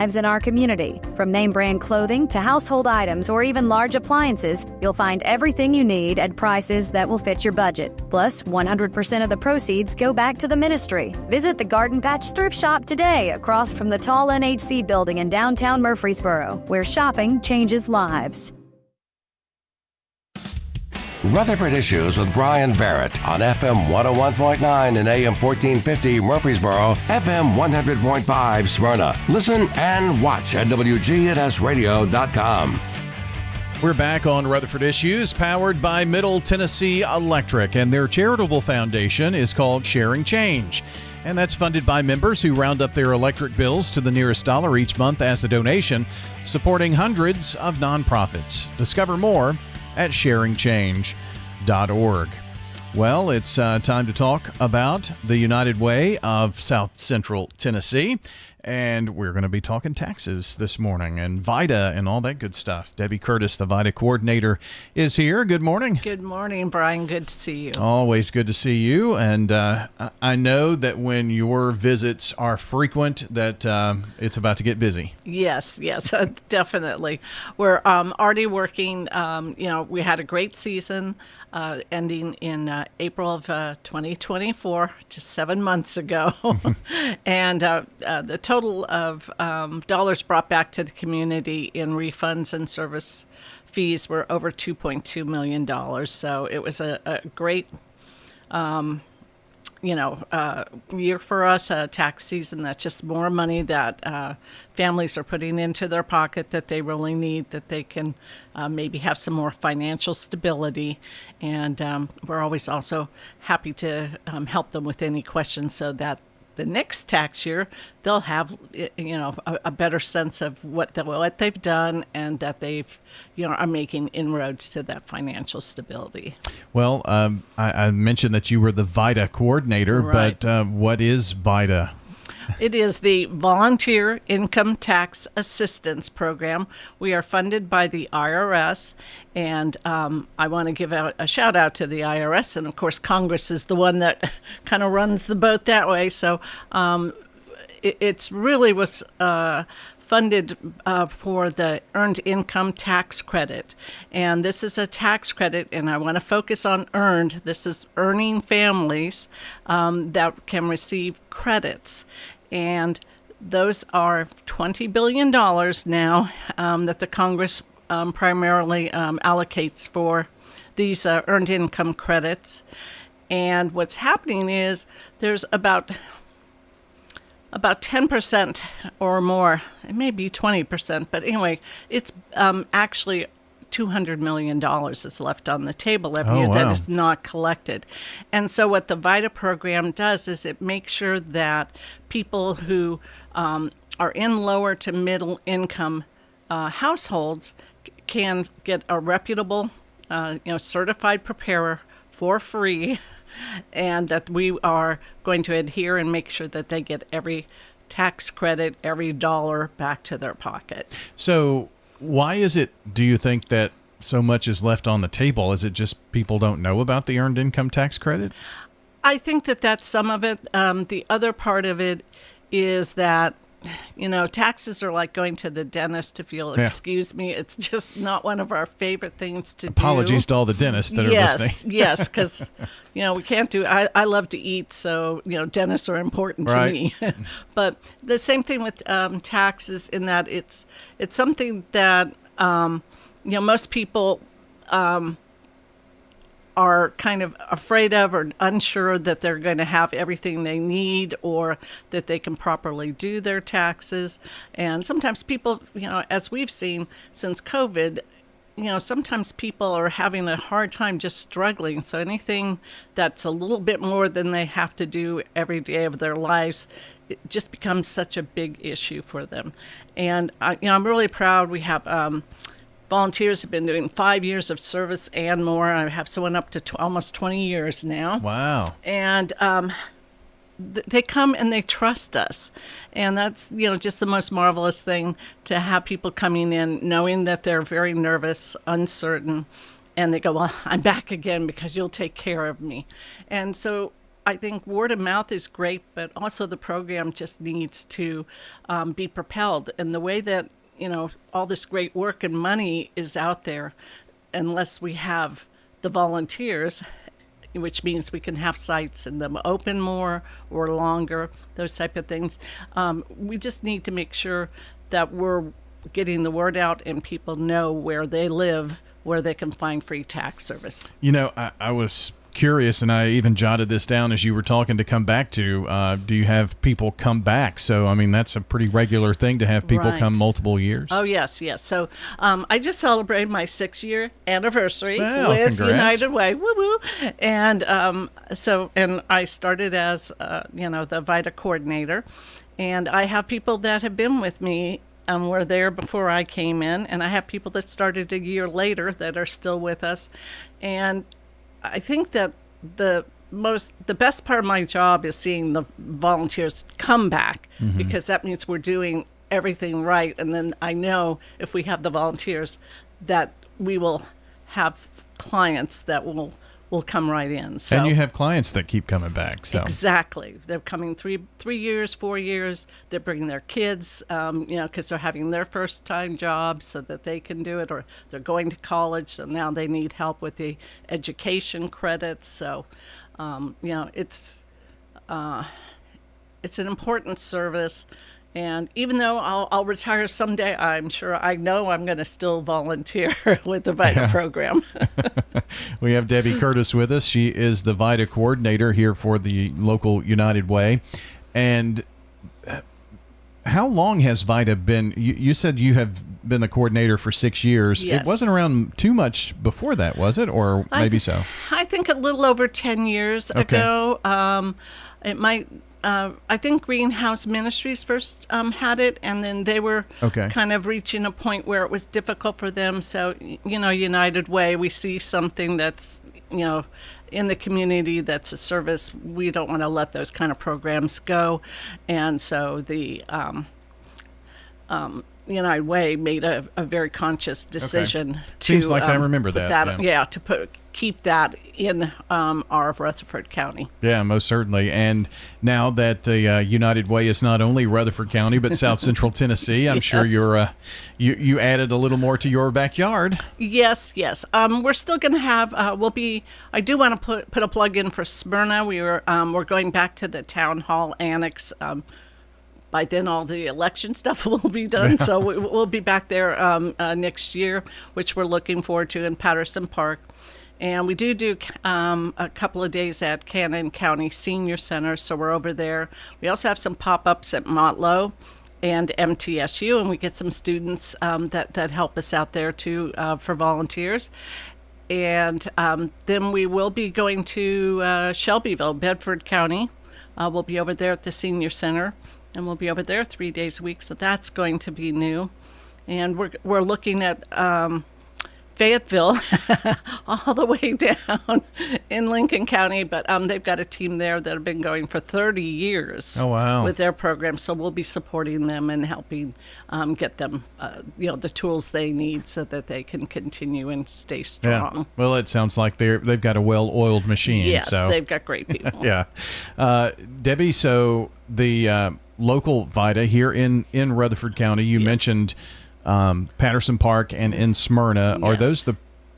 in our community. From name brand clothing to household items or even large appliances, you'll find everything you need at prices that will fit your budget. Plus, 100% of the proceeds go back to the ministry. Visit the Garden Patch Thrift Shop today across from the tall NHC building in downtown Murfreesboro, where shopping changes lives. Rutherford Issues with Brian Barrett on FM 101.9 and AM 1450 Murfreesboro, FM 100.5 Smyrna. Listen and watch at wgnsradio.com. We're back on Rutherford Issues, powered by Middle Tennessee Electric, and their charitable foundation is called Sharing Change. And that's funded by members who round up their electric bills to the nearest dollar each month as a donation, supporting hundreds of nonprofits. Discover more at sharingchange.org. Well, it's time to talk about the United Way of South Central Tennessee. And we're going to be talking taxes this morning and VITA and all that good stuff. Debbie Curtis, the VITA coordinator, is here. Good morning. Good morning, Brian. Good to see you. Always good to see you. And I know that when your visits are frequent, that it's about to get busy. Yes, definitely. We're already working. We had a great season ending in April of 2024, just 7 months ago. And the total of dollars brought back to the community in refunds and service fees were over $2.2 million. So it was a great year for us, a tax season that's just more money that families are putting into their pocket that they really need, that they can maybe have some more financial stability. And we're always also happy to help them with any questions so that the next tax year they'll have a better sense of what they've done and that they've are making inroads to that financial stability. Well, I mentioned that you were the VITA coordinator, right. But what is VITA? It is the Volunteer Income Tax Assistance Program. We are funded by the IRS, and I want to give out a shout out to the IRS, and of course Congress is the one that kind of runs the boat that way. So it's really was funded for the Earned Income Tax Credit. And this is a tax credit, and I want to focus on earned. This is earning families that can receive credits. And those are $20 billion now that the Congress primarily allocates for these earned income credits. And what's happening is there's about 10% or more, it may be 20%, but anyway, it's actually $200 million that's left on the table every year that is not collected. And so what the VITA program does is it makes sure that people who are in lower to middle income households can get a reputable, certified preparer for free, and that we are going to adhere and make sure that they get every tax credit, every dollar back to their pocket. So why is it, do you think, that so much is left on the table? Is it just people don't know about the Earned Income Tax Credit? I think that that's some of it. The other part of it is that, taxes are like going to the dentist if you'll excuse me. It's just not one of our favorite things to do. Apologies to all the dentists that are listening. Yes, because, we can't do, I love to eat, so, dentists are important to me. But the same thing with taxes in that it's something that, most people are kind of afraid of or unsure that they're going to have everything they need or that they can properly do their taxes. And sometimes people, as we've seen since COVID, sometimes people are having a hard time just struggling. So anything that's a little bit more than they have to do every day of their lives, it just becomes such a big issue for them. And I'm really proud. We have volunteers have been doing 5 years of service and more. I have someone up to almost 20 years now. Wow. And they come and they trust us. And that's, just the most marvelous thing, to have people coming in knowing that they're very nervous, uncertain, and they go, well, I'm back again because you'll take care of me. And so I think word of mouth is great, but also the program just needs to be propelled. And the way that, all this great work and money is out there, unless we have the volunteers, which means we can have sites and them open more or longer, those type of things. We just need to make sure that we're getting the word out and people know where they live, where they can find free tax service. I was curious, and I even jotted this down as you were talking, to come back to, do you have people come back? So, I mean, that's a pretty regular thing to have people come multiple years. Oh, yes. So I just celebrated my 6-year anniversary congrats. with United Way. Woo-woo. And and I started as, the VITA coordinator. And I have people that have been with me were there before I came in. And I have people that started a year later that are still with us. And I think that the best part of my job is seeing the volunteers come back, because that means we're doing everything right. And then I know if we have the volunteers that we will have clients that will come right in. So, and you have clients that keep coming back. So exactly, they're coming 3 years, 4 years. They're bringing their kids, because they're having their first time jobs so that they can do it, or they're going to college, so now they need help with the education credits. So, it's an important service. And even though I'll retire someday, I know I'm going to still volunteer with the VITA program. We have Debbie Curtis with us. She is the VITA coordinator here for the local United Way. And how long has VITA been? You said you have been the coordinator for 6 years. Yes. It wasn't around too much before that, was it? Or maybe so? I think a little over 10 years ago. It might... I think Greenhouse Ministries first had it, and then they were kind of reaching a point where it was difficult for them. So, United Way, we see something that's, in the community that's a service. We don't want to let those kind of programs go. And so the United Way made a very conscious decision to... Seems like I remember that. To keep that in our Rutherford County. Yeah, most certainly. And now that the United Way is not only Rutherford County, but South Central Tennessee, I'm sure you added a little more to your backyard. Yes. We're still going to have, I do want to put a plug in for Smyrna. We're going back to the Town Hall Annex. By then, all the election stuff will be done, so we'll be back there next year, which we're looking forward to, in Patterson Park. And we do a couple of days at Cannon County Senior Center, so we're over there. We also have some pop-ups at Motlow and MTSU, and we get some students that help us out there, too, for volunteers. And then we will be going to Shelbyville, Bedford County. We'll be over there at the Senior Center. And we'll be over there 3 days a week, so that's going to be new. And we're looking at Fayetteville all the way down in Lincoln County, but they've got a team there that have been going for 30 years. Oh, wow. With their program, so we'll be supporting them and helping get them the tools they need so that they can continue and stay strong. Yeah. Well, it sounds like they've got a well-oiled machine. Yes, so. They've got great people. Yeah. Debbie, so the local VITA here in Rutherford County, you mentioned Patterson Park and in Smyrna. Yes. Are those the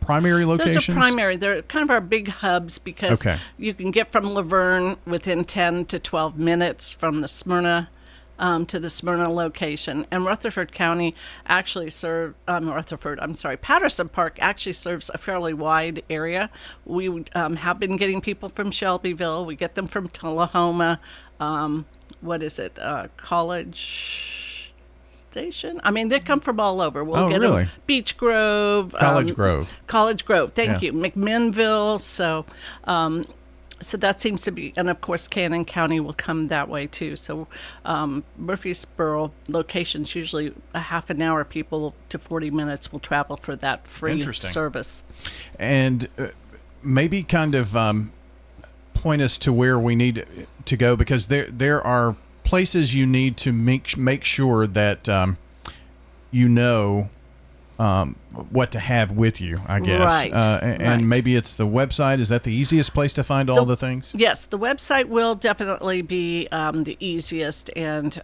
primary locations? Those are primary. They're kind of our big hubs because you can get from Laverne within 10 to 12 minutes from the Smyrna to the Smyrna location. And Rutherford County actually Patterson Park actually serves a fairly wide area. We have been getting people from Shelbyville. We get them from Tullahoma. College Station? I mean, they come from all over. We'll get them. Beech Grove. College Grove. College Grove. Thank you. McMinnville. So that seems to be, and of course, Cannon County will come that way too. So Murfreesboro locations, usually a half an hour, people to 40 minutes will travel for that free service. And maybe kind of point us to where we need to go, because there are places you need to make sure that what to have with you, I guess. Right. And Right. maybe it's the website. Is that the easiest place to find all the things? Yes, the website will definitely be the easiest, and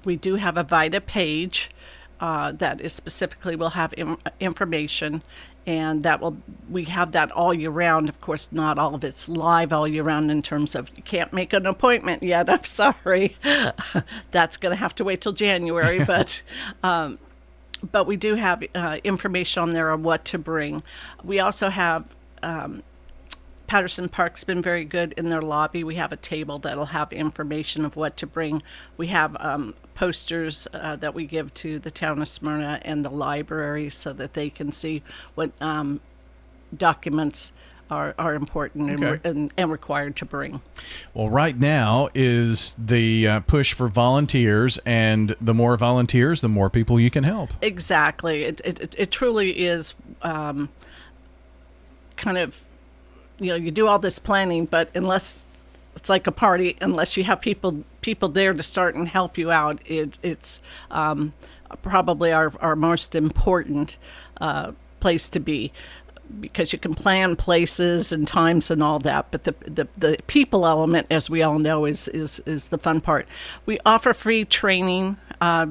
we do have a VITA page that is specifically will have information, and we have that all year round. Of course, not all of it's live all year round in terms of you can't make an appointment yet. I'm sorry, that's going to have to wait till January, but. But we do have information on there on what to bring. We also have Patterson Park's been very good in their lobby. We have a table that'll have information of what to bring. We have posters that we give to the town of Smyrna and the library so that they can see what documents are important and required to bring. Well, right now is the push for volunteers, and the more volunteers, the more people you can help. Exactly. It truly is kind of, you do all this planning, but unless it's like a party, unless you have people there to start and help you out, it's probably our most important place to be. Because you can plan places and times and all that, but the people element, as we all know, is the fun part. We offer free training,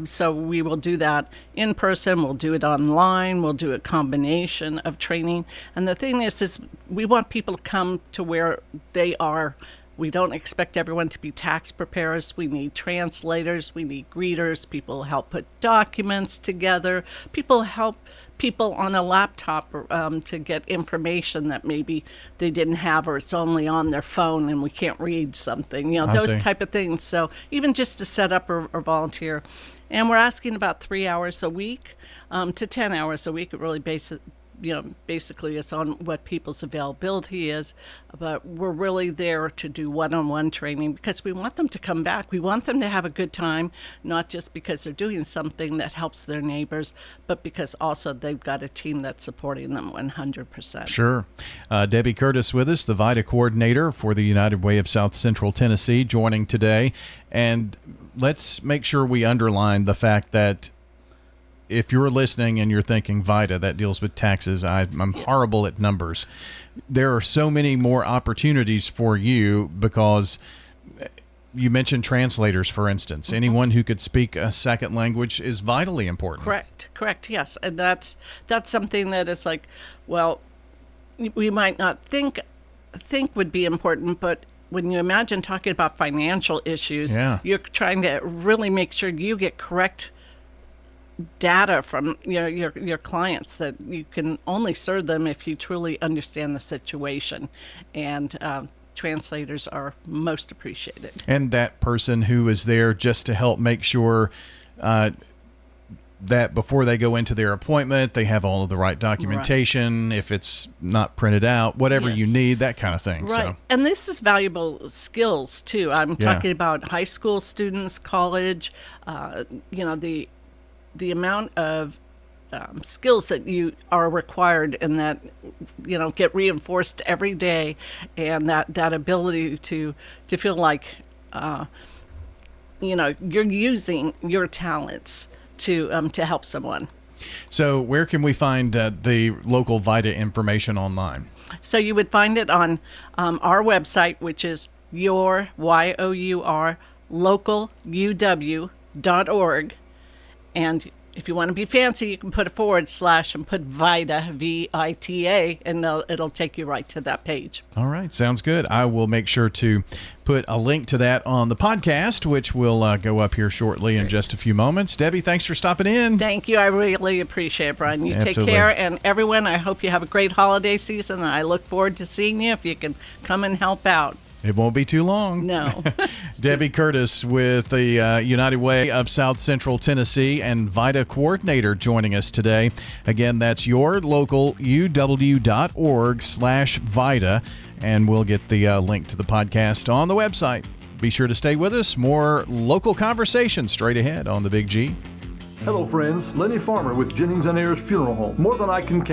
so we will do that in person. We'll do it online. We'll do a combination of training. And the thing is we want people to come to where they are. We don't expect everyone to be tax preparers. We need translators. We need greeters. People help put documents together. People help people on a laptop to get information that maybe they didn't have, or it's only on their phone and we can't read something. Those type of things. So even just to set up or volunteer. And we're asking about 3 hours a week to 10 hours a week. It really basically it's on what people's availability is, but we're really there to do one-on-one training because we want them to come back. We want them to have a good time, not just because they're doing something that helps their neighbors, but because also they've got a team that's supporting them 100%. Sure. Debbie Curtis with us, the VITA coordinator for the United Way of South Central Tennessee, joining today. And let's make sure we underline the fact that if you're listening and you're thinking VITA, that deals with taxes, I'm horrible at numbers. There are so many more opportunities for you because you mentioned translators, for instance. Mm-hmm. Anyone who could speak a second language is vitally important. Correct, yes. And that's something that is like, well, we might not think would be important, but when you imagine talking about financial issues, you're trying to really make sure you get correct data from your clients, that you can only serve them if you truly understand the situation, and translators are most appreciated. And that person who is there just to help make sure that before they go into their appointment, they have all of the right documentation, if it's not printed out, whatever you need, that kind of thing. Right. So. And this is valuable skills too. I'm talking about high school students, college, the amount of skills that you are required and that, get reinforced every day, and that ability to feel like, you're using your talents to help someone. So where can we find the local VITA information online? So you would find it on our website, which is localUW.org. And if you want to be fancy, you can put a / and put VITA, VITA, and it'll take you right to that page. All right. Sounds good. I will make sure to put a link to that on the podcast, which will go up here shortly in just a few moments. Debbie, thanks for stopping in. Thank you. I really appreciate it, Brian. You Absolutely. Take care. And everyone, I hope you have a great holiday season. And I look forward to seeing you if you can come and help out. It won't be too long. No. Debbie Curtis with the United Way of South Central Tennessee and VITA coordinator joining us today. Again, that's your local uw.org/VITA, and we'll get the link to the podcast on the website. Be sure to stay with us. More local conversation straight ahead on The Big G. Hello, friends. Lenny Farmer with Jennings & Ayers Funeral Home. More than I can count.